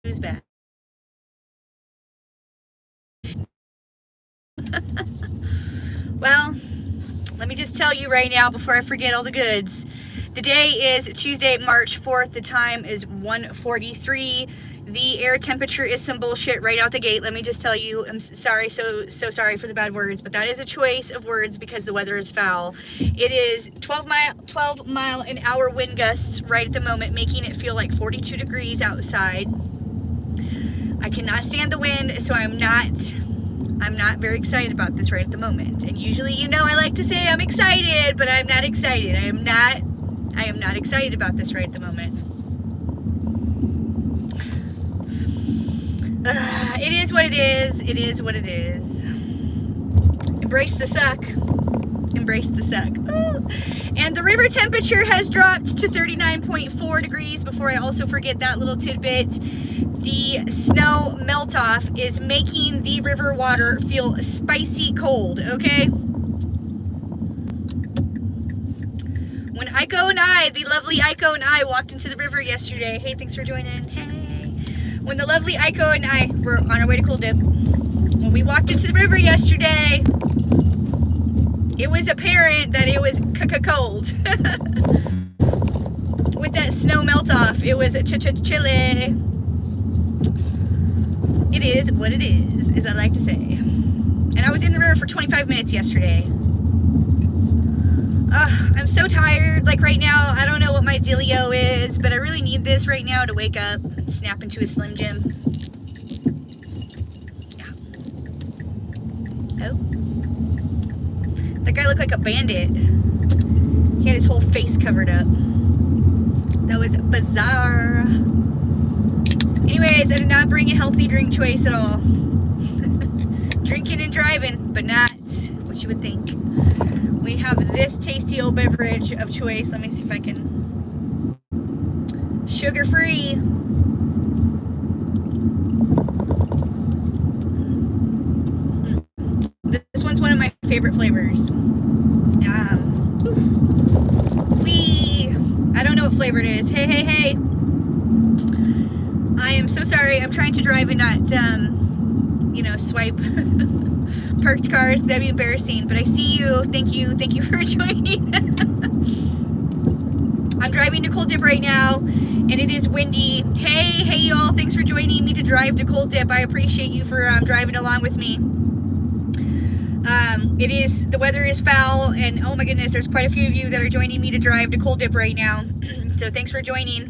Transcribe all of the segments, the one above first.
Who's back? Well, let me just tell you right now before I forget all the goods. The day is Tuesday, March 4th. The time is 1:43. The air temperature is some bullshit right out the gate. Let me just tell you, I'm sorry, so sorry for the bad words, but that is a choice of words because the weather is foul. It is 12 mile an hour wind gusts right at the moment, making it feel like 42 degrees outside. I cannot stand the wind, so I'm not very excited about this right at the moment. And usually, you know, I like to say I'm excited, but I'm not excited. I am not excited about this right at the moment. It is what it is. It is what it is. Embrace the suck. Embrace the suck. Oh. And the river temperature has dropped to 39.4 degrees. Before I also forget that little tidbit, the snow melt off is making the river water feel spicy cold, okay? When Aiko and I, the lovely Aiko and I, walked into the river yesterday, hey, thanks for joining, hey. When the lovely Aiko and I were on our way to Cool Dip, when we walked into the river yesterday, it was apparent that it was cold. With that snow melt off, it was chilly. It is what it is, as I like to say. And I was in the river for 25 minutes yesterday. I'm so tired. Like right now, I don't know what my dealio is, but I really need this right now to wake up and snap into a Slim Jim. Yeah. Oh. That guy looked like a bandit. He had his whole face covered up. That was bizarre. Anyways, I did not bring a healthy drink choice at all. Drinking and driving, but not what you would think. We have this tasty old beverage of choice. Let me see if I can. Sugar-free. This one's one of my favorite flavors. I don't know what flavor it is. Hey, hey, hey. I am so sorry. I'm trying to drive and not, you know, swipe parked cars. That'd be embarrassing. But I see you. Thank you. Thank you for joining. I'm driving to Cold Dip right now, and it is windy. Hey, y'all. Thanks for joining me to drive to Cold Dip. I appreciate you for driving along with me. The weather is foul, and oh my goodness, there's quite a few of you that are joining me to drive to Cold Dip right now. So thanks for joining.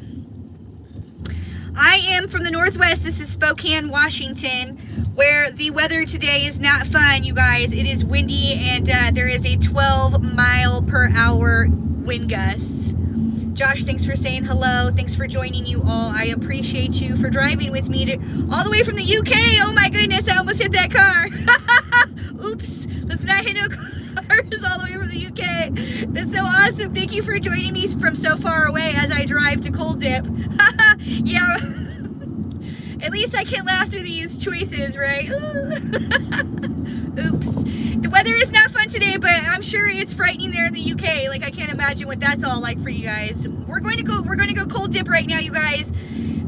I am from the Northwest. This is Spokane, Washington, where the weather today is not fun, you guys. It is windy, and there is a 12 mile per hour wind gusts. Josh, thanks for saying hello. Thanks for joining you all. I appreciate you for driving with me all the way from the UK. Oh my goodness, I almost hit that car. Oops, let's not hit no cars all the way from the UK. That's so awesome. Thank you for joining me from so far away as I drive to Cold Dip. Yeah, at least I can laugh through these choices, right? Oops. The weather is not fun today, but I'm sure it's frightening there in the UK. Like, I can't imagine what that's all like for you guys. We're going to go Cold Dip right now, you guys.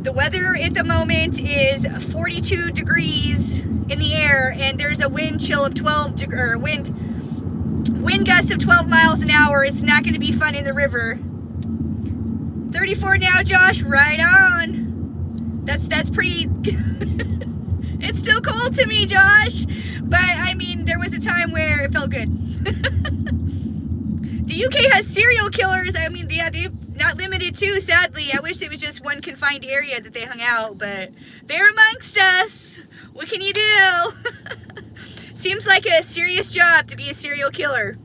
The weather at the moment is 42 degrees in the air, and there's a wind chill of 12 or wind gusts of 12 miles an hour. It's not going to be fun in the river. 34 now, Josh. Right on. That's pretty. It's still cold to me, Josh. But I mean, there was a time where it felt good. The UK has serial killers. I mean, yeah, they're not limited to, sadly. I wish it was just one confined area that they hung out, but they're amongst us. What can you do? Seems like a serious job to be a serial killer.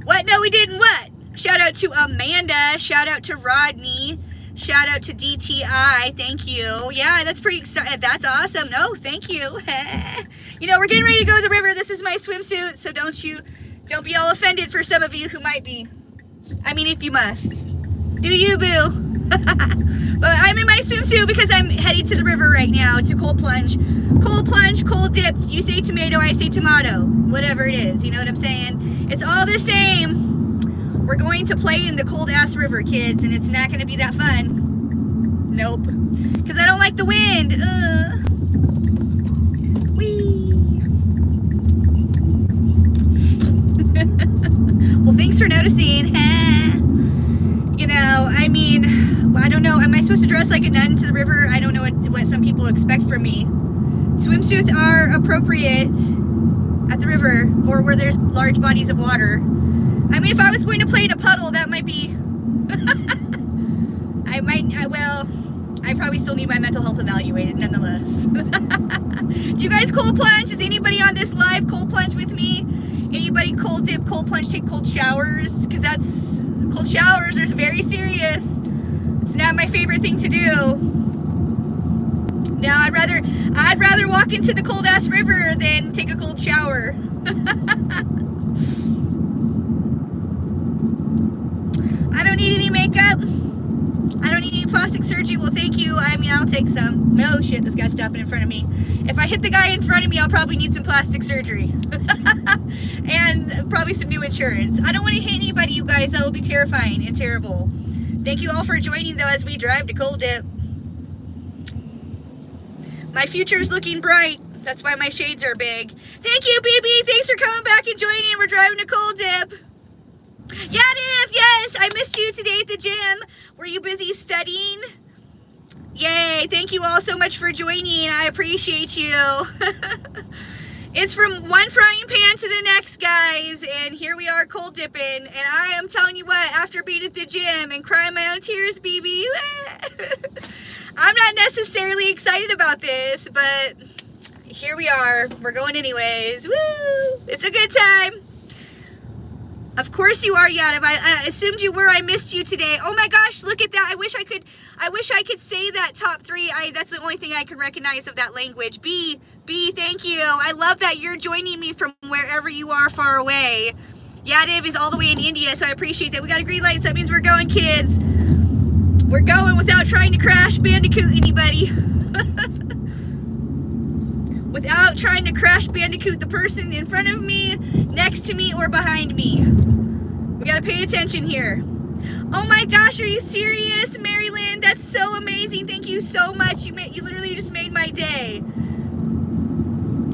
What? No, we didn't. What? Shout out to Amanda. Shout out to Rodney. Shout out to DTI. Thank you. Yeah, that's pretty exciting. That's awesome. No, thank you. You know, we're getting ready to go to the river. This is my swimsuit, so don't be all offended for some of you who might be. I mean, if you must. Do you, boo? But I'm in my swimsuit because I'm heading to the river right now to cold plunge. Cold plunge, cold dip. You say tomato, I say tomato. Whatever it is, you know what I'm saying? It's all the same. We're going to play in the cold ass river, kids, and it's not going to be that fun. Nope. Because I don't like the wind. Whee. Well, thanks for noticing. You know, I mean, I don't know. Am I supposed to dress like a nun to the river? I don't know what some people expect from me. Swimsuits are appropriate at the river or where there's large bodies of water. I mean, if I was going to play in a puddle, that might be... I probably still need my mental health evaluated nonetheless. Do you guys cold plunge? Is anybody on this live cold plunge with me? Anybody cold dip, cold plunge, take cold showers? Because cold showers are very serious. It's not my favorite thing to do. Now I'd rather walk into the cold ass river than take a cold shower. I don't need any makeup. I don't need any plastic surgery. Well, thank you. I mean, I'll take some. Oh shit, this guy's stopping in front of me. If I hit the guy in front of me, I'll probably need some plastic surgery. And probably some new insurance. I don't want to hit anybody, you guys. That will be terrifying and terrible. Thank you all for joining, though, as we drive to Cold Dip. My future's looking bright. That's why my shades are big. Thank you, BB. Thanks for coming back and joining. We're driving to Cold Dip. Yadiv, yes, I missed you today at the gym. Were you busy studying? Yay, thank you all so much for joining. I appreciate you. It's from one frying pan to the next, guys, and here we are cold dipping, and I am telling you what, after being at the gym and crying my own tears, BB, I'm not necessarily excited about this, but here we are. We're going anyways. Woo! It's a good time. Of course you are, Yadav. I assumed you were. I missed you today. Oh my gosh, look at that. I wish I could say that top three. That's the only thing I can recognize of that language. B, thank you. I love that you're joining me from wherever you are far away. Yadav is all the way in India, so I appreciate that. We got a green light, so that means we're going, kids. We're going without trying to crash bandicoot anybody. Without trying to crash bandicoot the person in front of me, next to me, or behind me. We gotta pay attention here. Oh my gosh, are you serious, Maryland? That's so amazing. Thank you so much. You literally just made my day.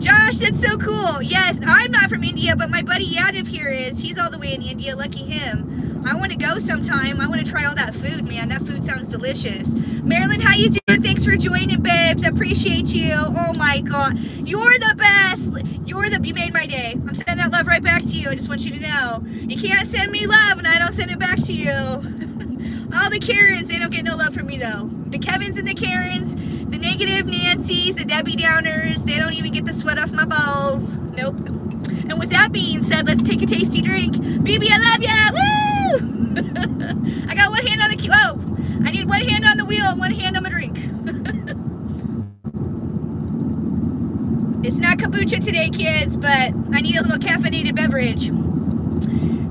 Josh, that's so cool. Yes, I'm not from India, but my buddy Yadav here is. He's all the way in India. Lucky him. I want to go sometime. I want to try all that food, man. That food sounds delicious. Marilyn, how you doing? Thanks for joining, babes. I appreciate you. Oh my God. You're the best. You made my day. I'm sending that love right back to you. I just want you to know. You can't send me love and I don't send it back to you. All the Karens, they don't get no love from me though. The Kevins and the Karens, the negative Nancys, the Debbie Downers, they don't even get the sweat off my balls. Nope. And with that being said, let's take a tasty drink. BB, I love ya. Woo! I got one hand on the key. Oh, I need one hand on the wheel and one hand on my drink. It's not kombucha today, kids, but I need a little caffeinated beverage.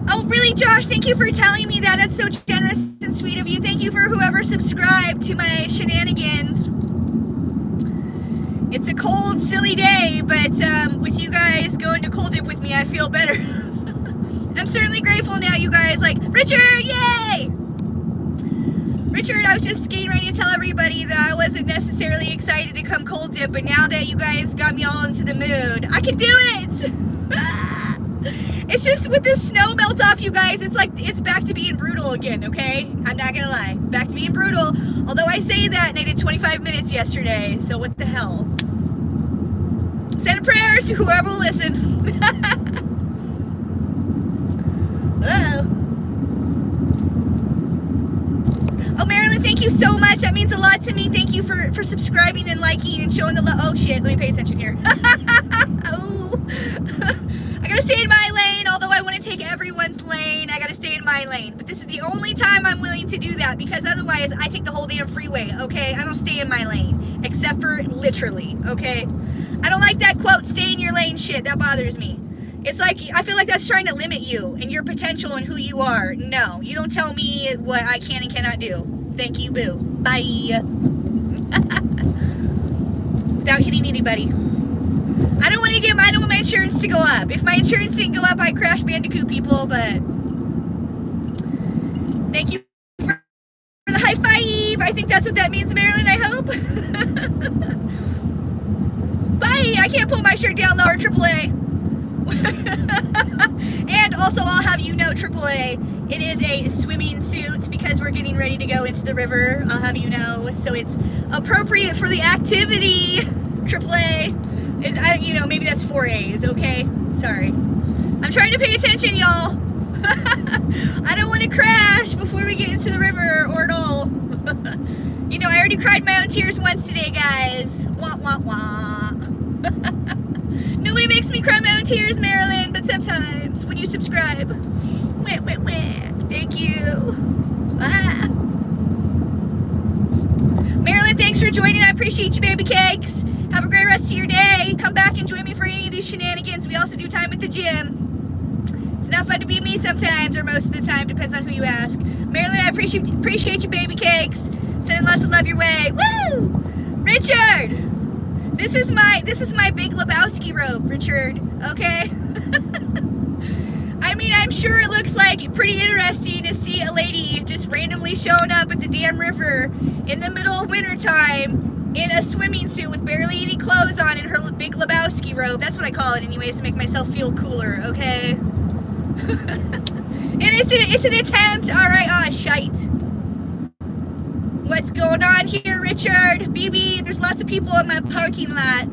Oh, really, Josh? Thank you for telling me that. That's so generous and sweet of you. Thank you for whoever subscribed to my shenanigans. It's a cold, silly day, but with you guys going to Cold Dip with me, I feel better. I'm certainly grateful now, you guys. Like, Richard, yay! Richard, I was just getting ready to tell everybody that I wasn't necessarily excited to come Cold Dip, but now that you guys got me all into the mood, I can do it! It's just with the snow melt off, you guys, it's like, it's back to being brutal again, okay? I'm not gonna lie. Back to being brutal. Although I say that, and I did 25 minutes yesterday, so what the hell? Send prayers to whoever will listen. Oh, Marilyn, thank you so much. That means a lot to me. Thank you for subscribing and liking and showing the love. Oh, shit. Let me pay attention here. Oh. I gotta stay in my lane. Although I want to take everyone's lane, I gotta stay in my lane. But this is the only time I'm willing to do that, because otherwise I take the whole damn freeway, okay? I don't stay in my lane, except for literally, okay? I don't like that quote, stay in your lane shit. That bothers me. It's like, I feel like that's trying to limit you and your potential and who you are. No, you don't tell me what I can and cannot do. Thank you, boo. Bye. Without hitting anybody. I don't want my insurance to go up. If my insurance didn't go up, I'd crash Bandicoot people, but thank you for the high five. I think that's what that means, Marilyn, I hope. Bye! I can't pull my shirt down lower, AAA. And also, I'll have you know, AAA, it is a swimming suit because we're getting ready to go into the river. I'll have you know, so it's appropriate for the activity. AAA is, you know, maybe that's 4 A's. Okay, sorry. I'm trying to pay attention, y'all. I don't want to crash before we get into the river or at all. You know, I already cried my own tears once today, guys. Wah wah wah. Nobody makes me cry my own tears, Marilyn, but sometimes when you subscribe. Wah, wah, wah. Thank you. Ah. Marilyn, thanks for joining. I appreciate you, baby cakes. Have a great rest of your day. Come back and join me for any of these shenanigans. We also do time at the gym. It's not fun to be me sometimes, or most of the time, depends on who you ask. Marilyn, I appreciate you, baby cakes. Sending lots of love your way. Woo! Richard! This is my Big Lebowski robe, Richard. Okay? I mean, I'm sure it looks like pretty interesting to see a lady just randomly showing up at the damn river in the middle of winter time in a swimming suit with barely any clothes on in her Big Lebowski robe. That's what I call it anyways, to make myself feel cooler, okay? And it's an attempt. Alright, aw, shite. What's going on here, Richard? BB, there's lots of people in my parking lot.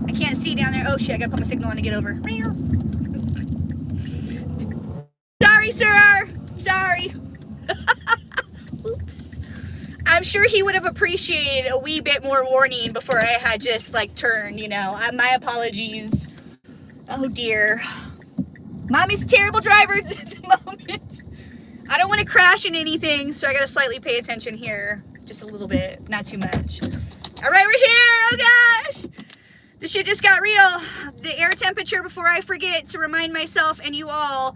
I can't see down there. Oh shit, I gotta put my signal on to get over. Sorry, sir. Sorry. Oops. I'm sure he would have appreciated a wee bit more warning before I had just like turned, you know. My apologies. Oh dear. Mommy's a terrible driver at the moment. I don't want to crash in anything, so I gotta slightly pay attention here. Just a little bit, not too much. All right, we're here. Oh gosh. This shit just got real. The air temperature, before I forget to remind myself and you all,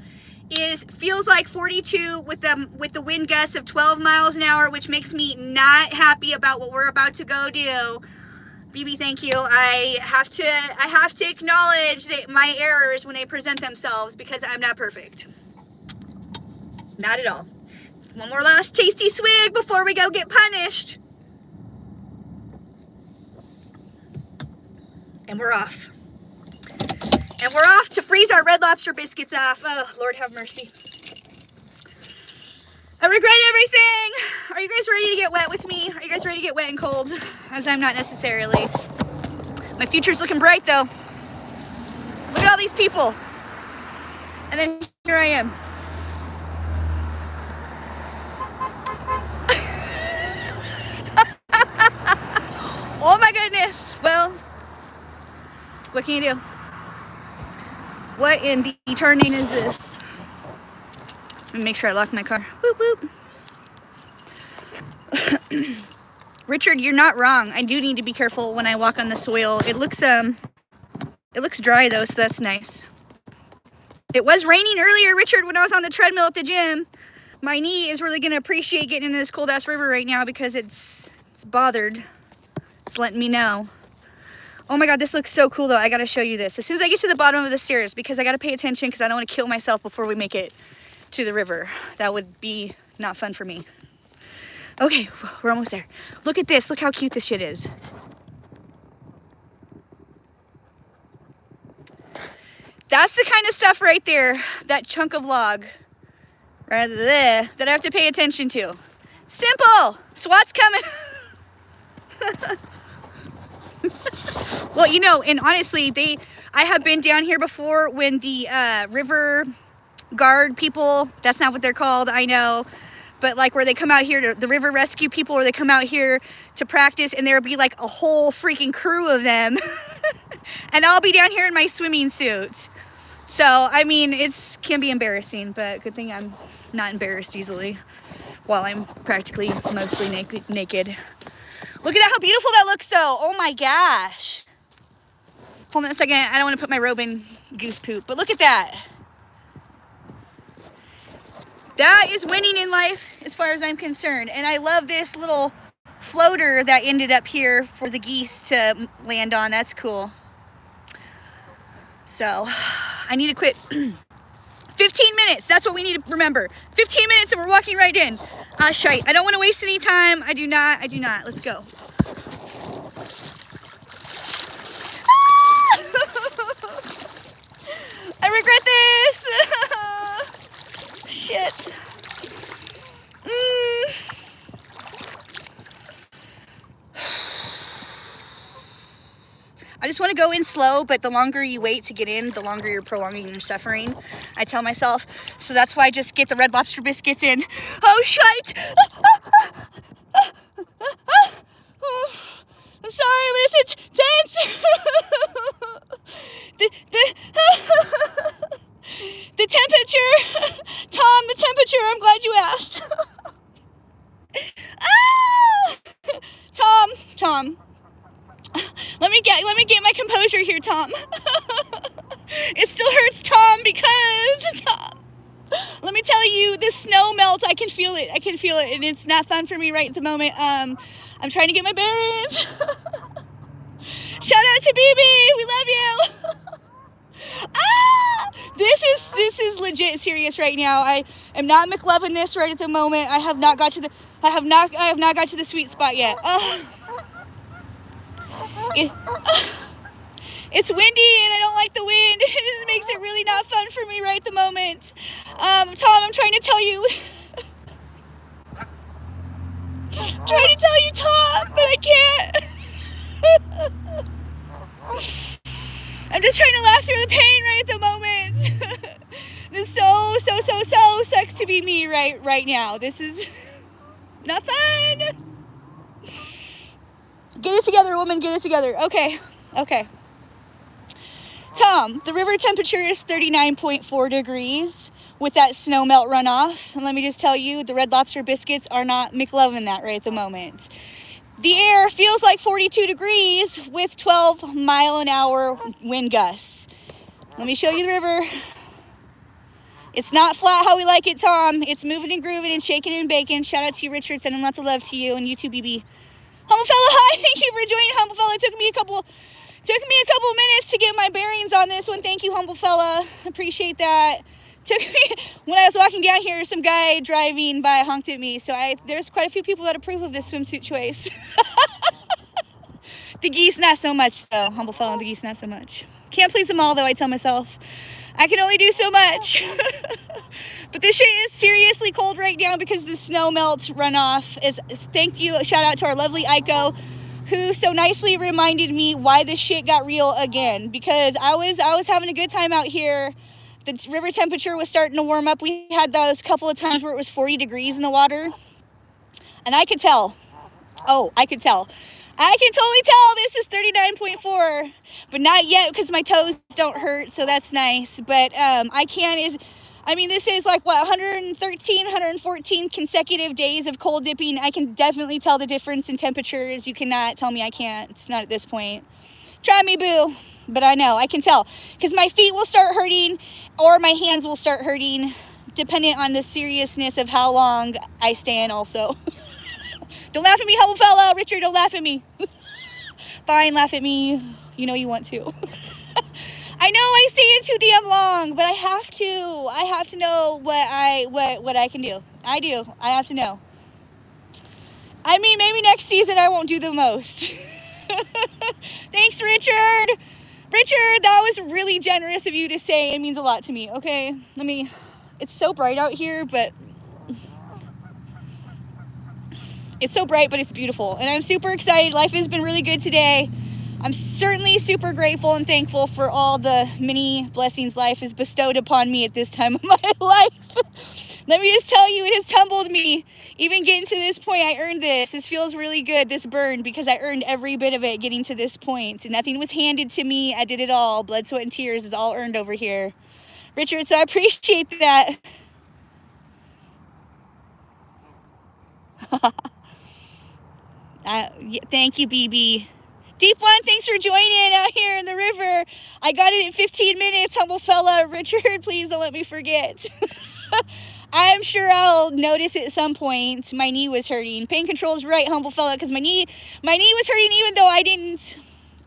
feels like 42 with the wind gusts of 12 miles an hour, which makes me not happy about what we're about to go do. BB, thank you. I have to acknowledge my errors when they present themselves because I'm not perfect. Not at all. One more last tasty swig before we go get punished. And we're off. And we're off to freeze our Red Lobster biscuits off. Oh, Lord have mercy. I regret everything. Are you guys ready to get wet with me? Are you guys ready to get wet and cold? As I'm not necessarily. My future's looking bright though. Look at all these people. And then here I am. Oh my goodness. Well, what can you do? What in the turning is this? Let me make sure I lock my car. Boop, boop. Richard, you're not wrong. I do need to be careful when I walk on the soil. It looks dry though, so that's nice. It was raining earlier, Richard, when I was on the treadmill at the gym. My knee is really gonna appreciate getting into this cold ass river right now because it's bothered. It's letting me know. Oh my God, this looks so cool though. I gotta show you this. As soon as I get to the bottom of the stairs, because I gotta pay attention because I don't wanna kill myself before we make it to the river. That would be not fun for me. Okay, we're almost there. Look at this. Look how cute this shit is. That's the kind of stuff right there, that chunk of log, right there, that I have to pay attention to. Simple. SWAT's coming. Well, you know, and honestly, I have been down here before when the river guard people, that's not what they're called, I know, but like where they come out here, the river rescue people, where they come out here to practice, and there'll be like a whole freaking crew of them. And I'll be down here in my swimming suit. So, I mean, it can be embarrassing, but good thing I'm not embarrassed easily while I'm practically mostly naked. Look at how beautiful that looks though. Oh my gosh. Hold on a second. I don't want to put my robe in goose poop, but look at that. That is winning in life as far as I'm concerned. And I love this little floater that ended up here for the geese to land on. That's cool. So I need to quit 15 minutes. That's what we need to remember. 15 minutes and we're walking right in. Shite. I don't want to waste any time. I do not. Let's go. I regret this. Shit. I just want to go in slow, but the longer you wait to get in, the longer you're prolonging your suffering, I tell myself. So that's why I just get the Red Lobster biscuits in. Oh, shite! I'm sorry, but it's intense. The temperature, Tom, the temperature, I'm glad you asked. Tom. Let me get my composure here, Tom. It still hurts, Tom, because let me tell you, the snow melt, I can feel it, and it's not fun for me right at the moment. I'm trying to get my bearings. Shout out to BB, we love you. This is legit serious right now. I am not McLovin this right at the moment. I have not got to the sweet spot yet. It's windy and I don't like the wind. This makes it really not fun for me right at the moment. Tom, I'm trying to tell you. Tom, but I can't. I'm just trying to laugh through the pain right at the moment. This so sucks to be me right now. This is not fun. Get it together, woman, get it together. Okay. Tom, the river temperature is 39.4 degrees with that snow melt runoff. And let me just tell you, the Red Lobster biscuits are not McLovin that right at the moment. The air feels like 42 degrees with 12-mile-an-hour wind gusts. Let me show you the river. It's not flat how we like it, Tom. It's moving and grooving and shaking and baking. Shout out to you, Richard. Sending lots of love to you, and you too, BB. Humble fella, hi. Thank you for joining, Humble fella. It took me a couple minutes to get my bearings on this one. Thank you, Humble fella. Appreciate that. When I was walking down here, some guy driving by honked at me. So there's quite a few people that approve of this swimsuit choice. The geese, not so much, though. Humble fella, the geese, not so much. Can't please them all, though, I tell myself. I can only do so much. But this shit is seriously cold right now because the snow melt runoff is. Thank you. Shout out to our lovely Aiko, who so nicely reminded me why this shit got real again. Because I was having a good time out here. The river temperature was starting to warm up. We had those couple of times where it was 40 degrees in the water. And I could tell. Oh, I could tell. I can totally tell this is 39.4. But not yet because my toes don't hurt. So that's nice. But this is like, what, 114 consecutive days of cold dipping. I can definitely tell the difference in temperatures. You cannot tell me I can't. It's not at this point. Try me, boo. But I know, I can tell. Because my feet will start hurting or my hands will start hurting, depending on the seriousness of how long I stay in also. Don't laugh at me, humble fella. Richard, don't laugh at me. Fine, laugh at me. You know you want to. I know I stay in too damn long, but I have to. I have to know what I can do. I do. I have to know. I mean, maybe next season I won't do the most. Thanks, Richard. Richard, that was really generous of you to say. It means a lot to me. Okay, it's so bright out here, but it's beautiful. And I'm super excited. Life has been really good today. I'm certainly super grateful and thankful for all the many blessings life has bestowed upon me at this time of my life. Let me just tell you, it has humbled me. Even getting to this point, I earned this. This feels really good, this burn, because I earned every bit of it getting to this point. And nothing was handed to me. I did it all. Blood, sweat, and tears is all earned over here. Richard, so I appreciate that. Thank you, BB. Deep One, thanks for joining out here in the river. I got it in 15 minutes, humble fella. Richard, please don't let me forget. I'm sure I'll notice it at some point. My knee was hurting. Pain control's right, humble fella, because my knee was hurting even though I didn't,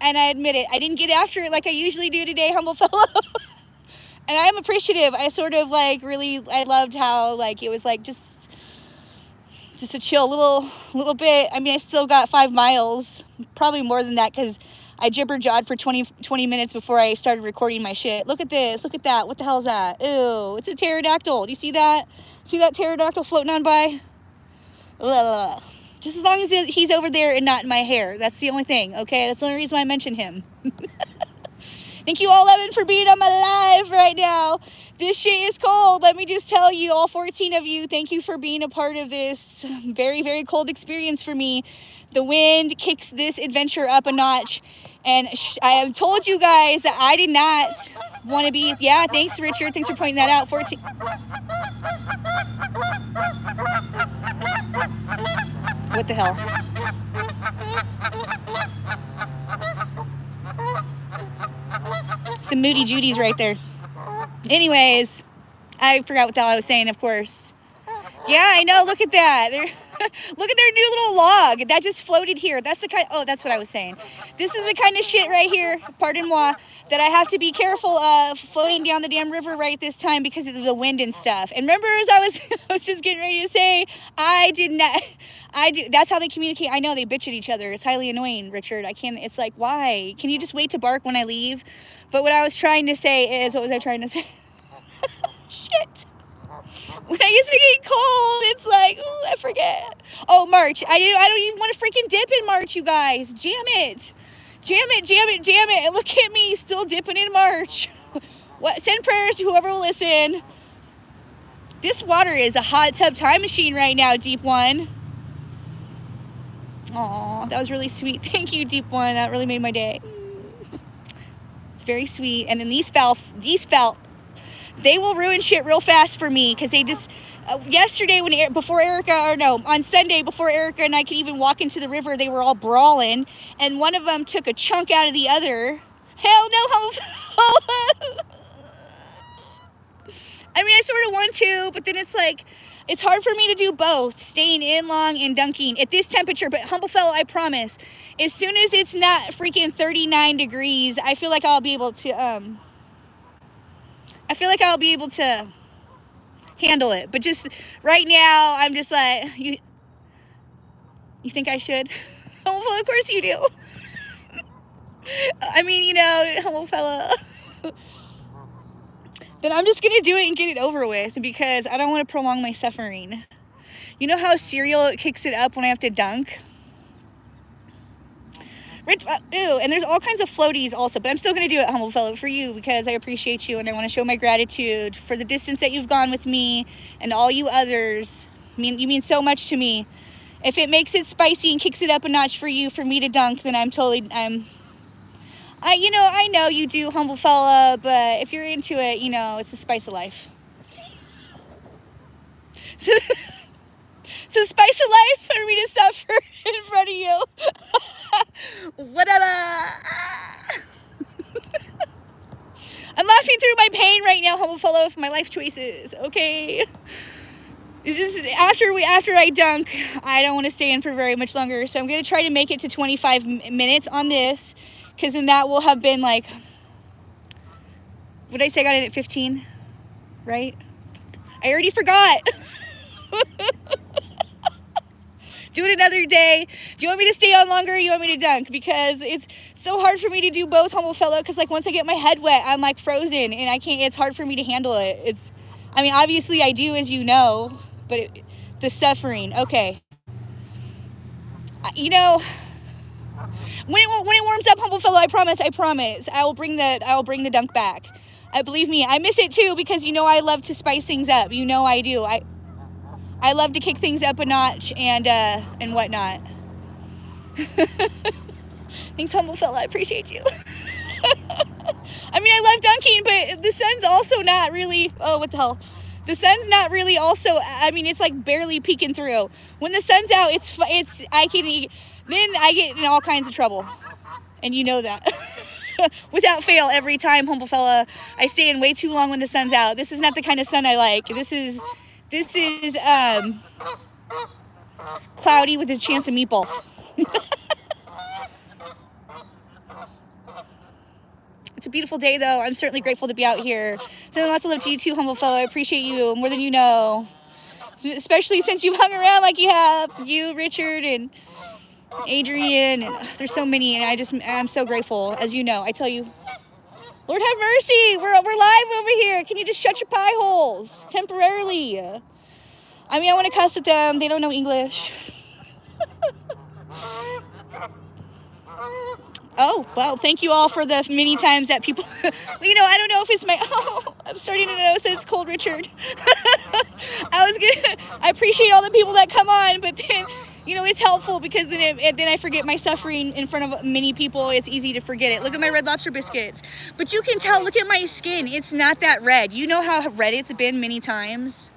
and I admit it, I didn't get after it like I usually do today, humble fella. And I'm appreciative. I sort of like really, I loved how like it was like just a chill little bit. I mean, I still got 5 miles, probably more than that, because I jibber-jawed for 20 minutes before I started recording my shit. Look at this, look at that. What the hell is that? Ew, it's a pterodactyl. Do you see that? See that pterodactyl floating on by? Ugh. Just as long as he's over there and not in my hair. That's the only thing, okay? That's the only reason why I mention him. Thank you all, Evan, for being on my live right now. This shit is cold. Let me just tell you, all 14 of you, thank you for being a part of this very, very cold experience for me. The wind kicks this adventure up a notch. And I have told you guys that I did not want to be... Yeah, thanks, Richard. Thanks for pointing that out. 14... What the hell? Some Moody Judies right there. Anyways, I forgot what the hell I was saying, of course. Yeah, I know. Look at that. Look at their new little log. That just floated here. That's the kind... Oh, that's what I was saying. This is the kind of shit right here, pardon moi, that I have to be careful of floating down the damn river right this time because of the wind and stuff. And remember, as I was just getting ready to say, that's how they communicate. I know they bitch at each other. It's highly annoying, Richard. I can't... It's like, why? Can you just wait to bark when I leave? But what I was trying to say is... What was I trying to say? Shit. When I used to get cold, it's like, oh, I forget. Oh, March. I don't even want to freaking dip in March, you guys. Jam it. Jam it, jam it, jam it. And look at me, still dipping in March. What? Send prayers to whoever will listen. This water is a hot tub time machine right now, Deep One. Aw, that was really sweet. Thank you, Deep One. That really made my day. It's very sweet. And then these foul, they will ruin shit real fast for me because they just... yesterday, on Sunday, before Erica and I could even walk into the river, they were all brawling, and one of them took a chunk out of the other. Hell no, I mean, I sort of want to, but then it's like, it's hard for me to do both, staying in long and dunking at this temperature. But humble fellow, I promise, as soon as it's not freaking 39 degrees, I feel like I'll be able to, handle it. But just right now, I'm just like, you think I should? Humble fellow, of course you do. I mean, you know, humble fellow. Then I'm just gonna do it and get it over with because I don't want to prolong my suffering. You know how cereal kicks it up when I have to dunk? Ew, and there's all kinds of floaties also, but I'm still going to do it, humble fellow, for you because I appreciate you and I want to show my gratitude for the distance that you've gone with me and all you others. You mean so much to me. If it makes it spicy and kicks it up a notch for you, for me to dunk, then I know you do, humble fella, but if you're into it, you know, it's the spice of life. It's the spice of life for me to suffer in front of you. Whatever. I'm laughing through my pain right now, humble fellow, for my life choices, okay? It's just after I dunk, I don't want to stay in for very much longer, so I'm going to try to make it to 25 minutes on this, because then that will have been like, what did I say, I got in at 15, right? I already forgot. Do it another day. Do you want me to stay on longer or you want me to dunk? Because it's so hard for me to do both, humble fellow, because like once I get my head wet, I'm like frozen and I can't, it's hard for me to handle it. I mean, obviously I do, as you know, but the suffering, okay. You know, when it warms up, humble fellow, I promise, I will bring the dunk back. Believe me, I miss it too because you know I love to spice things up. You know I do. I love to kick things up a notch and whatnot. Thanks, humble fella. I appreciate you. I mean, I love dunking, but the sun's also not really... Oh, what the hell? The sun's not really also... I mean, it's like barely peeking through. When the sun's out, then I get in all kinds of trouble. And you know that. Without fail, every time, humble fella, I stay in way too long when the sun's out. This is not the kind of sun I like. This is cloudy with a chance of meatballs. It's a beautiful day, though. I'm certainly grateful to be out here. Sending lots of love to you, too, humble fellow. I appreciate you more than you know. Especially since you've hung around like you have. You, Richard, and Adrian, and there's so many, and I'm so grateful. As you know, I tell you, Lord have mercy, we're live over here. Can you just shut your pie holes temporarily? I mean, I want to cuss at them. They don't know English. Oh, well, thank you all for the many times that people, you know, I don't know if it's I'm starting to notice that it's cold, Richard. I appreciate all the people that come on, but then, you know, it's helpful because then I forget my suffering in front of many people. It's easy to forget it. Look at my Red Lobster biscuits. But you can tell, look at my skin. It's not that red. You know how red it's been many times?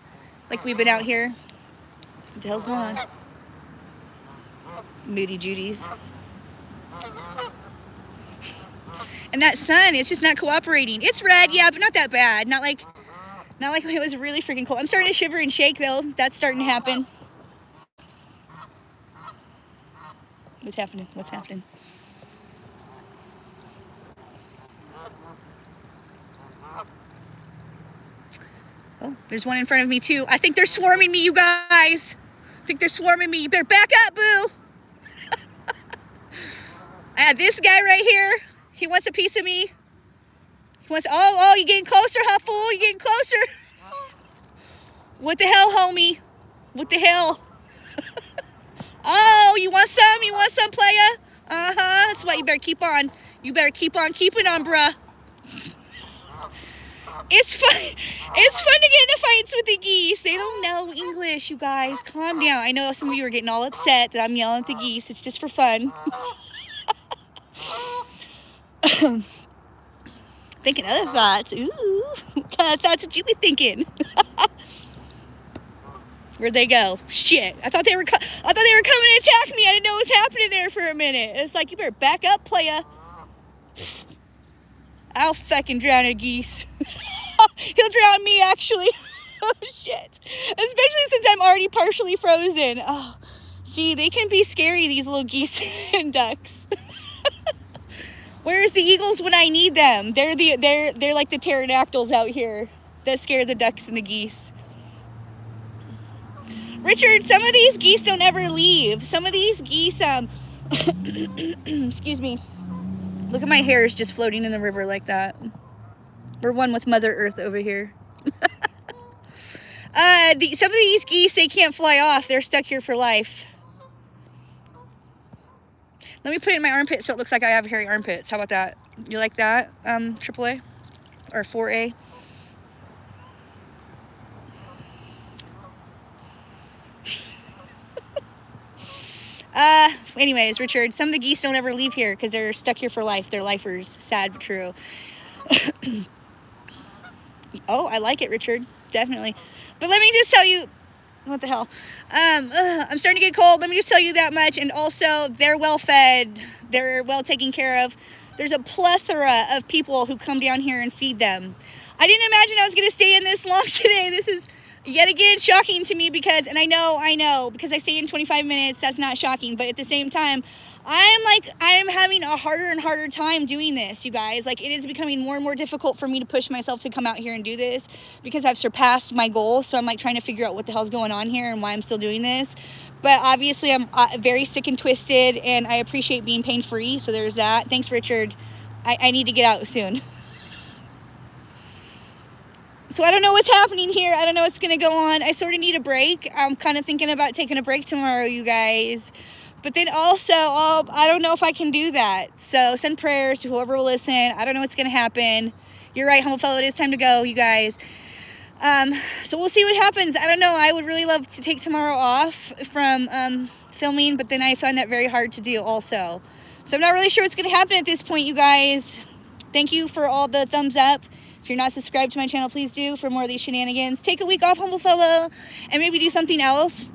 Like we've been out here. What the hell's going on? Moody Judy's. And that sun, it's just not cooperating. It's red, yeah, but not that bad. Not like when it was really freaking cold. I'm starting to shiver and shake, though. That's starting to happen. What's happening? What's happening? Oh, there's one in front of me, too. I think they're swarming me, you guys. I think they're swarming me. You better back up, boo. I have this guy right here. He wants a piece of me. He wants, oh, you getting closer, huh, fool? You getting closer? What the hell, homie? What the hell? Oh, you want some? You want some, playa? Uh-huh. That's what you better keep on. You better keep on keeping on, bruh. It's fun. It's fun to get into fights with the geese. They don't know English, you guys. Calm down. I know some of you are getting all upset that I'm yelling at the geese. It's just for fun. Thinking other thoughts. Ooh, what kind of thoughts would you be thinking? Where'd they go? Shit! I thought they were coming to attack me. I didn't know what was happening there for a minute. It's like, you better back up, playa. I'll fucking drown a geese. He'll drown me, actually. Oh shit! Especially since I'm already partially frozen. Oh, see, they can be scary, these little geese and ducks. Where's the eagles when I need them? They're like the pterodactyls out here that scare the ducks and the geese. Richard, some of these geese don't ever leave. Some of these geese, excuse me. Look at my hairs just floating in the river like that. We're one with Mother Earth over here. Some of these geese, they can't fly off. They're stuck here for life. Let me put it in my armpit so it looks like I have hairy armpits. How about that? You like that, AAA? Or 4A? Anyways, Richard, some of the geese don't ever leave here because they're stuck here for life. They're lifers. Sad but true. Oh, I like it, Richard. Definitely. But let me just tell you, what the hell? I'm starting to get cold. Let me just tell you that much. And also, they're well fed. They're well taken care of. There's a plethora of people who come down here and feed them. I didn't imagine I was going to stay in this long today. This is yet again shocking to me because, and I know, because I stay in 25 minutes, that's not shocking. But at the same time, I am having a harder and harder time doing this, you guys. Like, it is becoming more and more difficult for me to push myself to come out here and do this because I've surpassed my goal. So I'm like trying to figure out what the hell's going on here and why I'm still doing this. But obviously I'm very sick and twisted, and I appreciate being pain-free. So there's that. Thanks, Richard. I need to get out soon. So I don't know what's happening here. I don't know what's going to go on. I sort of need a break. I'm kind of thinking about taking a break tomorrow, you guys. But then also, I don't know if I can do that. So send prayers to whoever will listen. I don't know what's going to happen. You're right, humble fellow. It is time to go, you guys. So we'll see what happens. I don't know. I would really love to take tomorrow off from filming, but then I find that very hard to do also. So I'm not really sure what's going to happen at this point, you guys. Thank you for all the thumbs up. If you're not subscribed to my channel, please do for more of these shenanigans. Take a week off, humble fellow, and maybe do something else.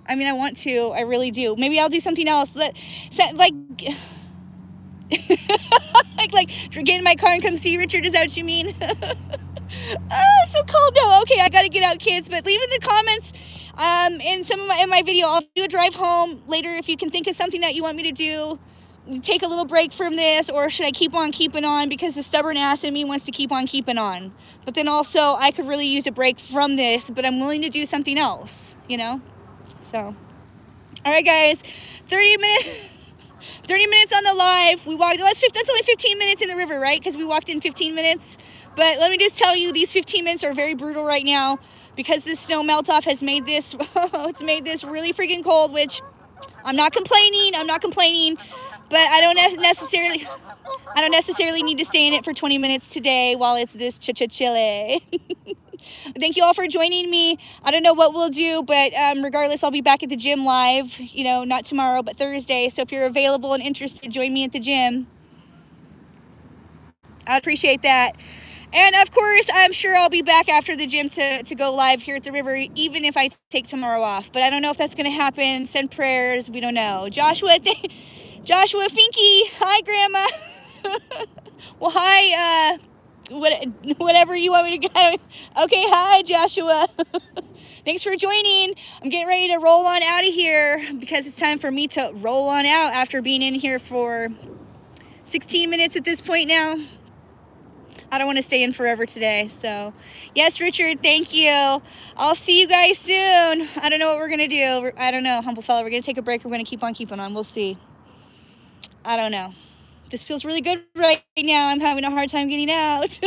I mean, I want to. I really do. Maybe I'll do something else. Like get in my car and come see Richard. Is that what you mean? Oh, it's so cold now. Okay, I gotta get out, kids. But leave in the comments. in my video, I'll do a drive home later. If you can think of something that you want me to do, take a little break from this, or should I keep on keeping on, because the stubborn ass in me wants to keep on keeping on. But then also I could really use a break from this, but I'm willing to do something else, you know. So all right guys, 30 minutes on the live. We walked, that's only 15 minutes in the river, right? Because we walked in 15 minutes. But let me just tell you, these 15 minutes are very brutal right now, because this snow melt off has made this it's made this really freaking cold, which I'm not complaining, but I don't necessarily need to stay in it for 20 minutes today while it's this chilly. Thank you all for joining me. I don't know what we'll do, but regardless, I'll be back at the gym live, you know, not tomorrow, but Thursday. So if you're available and interested, join me at the gym. I'd appreciate that. And of course, I'm sure I'll be back after the gym to go live here at the river, even if I take tomorrow off. But I don't know if that's going to happen. Send prayers. We don't know. Joshua Finky. Hi, Grandma. Well, hi, whatever you want me to go. Okay, hi, Joshua. Thanks for joining. I'm getting ready to roll on out of here, because it's time for me to roll on out after being in here for 16 minutes at this point now. I don't want to stay in forever today. So yes, Richard, thank you. I'll see you guys soon. I don't know what we're going to do. I don't know, humble fella. We're going to take a break. We're going to keep on keeping on. We'll see. I don't know. This feels really good right now. I'm having a hard time getting out.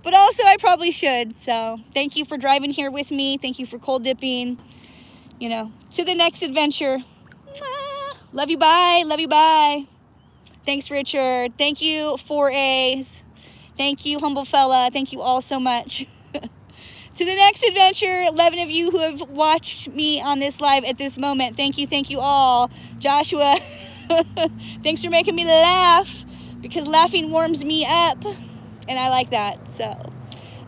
But also I probably should. So thank you for driving here with me. Thank you for cold dipping. You know, to the next adventure. Love you, bye. Love you, bye. Thanks, Richard. Thank you, 4As. Thank you, humble fella. Thank you all so much. To the next adventure, 11 of you who have watched me on this live at this moment. Thank you all. Joshua, thanks for making me laugh, because laughing warms me up, and I like that. So,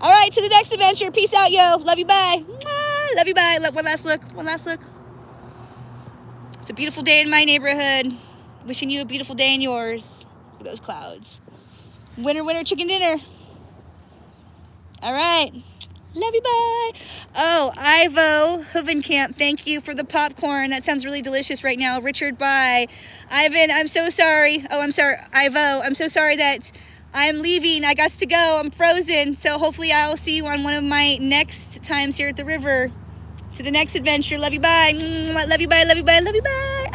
all right, to the next adventure. Peace out, yo. Love you, bye. Love you, bye. One last look. One last look. It's a beautiful day in my neighborhood. Wishing you a beautiful day in yours. Look at those clouds. Winner, winner, chicken dinner. All right. Love you, bye. Oh, Ivo Hovenkamp, thank you for the popcorn. That sounds really delicious right now. Richard, bye. Ivan, I'm so sorry. Oh, I'm sorry. Ivo, I'm so sorry that I'm leaving. I got to go. I'm frozen. So hopefully I'll see you on one of my next times here at the river. To the next adventure. Love you, bye. Love you, bye. Love you, bye. Love you, bye.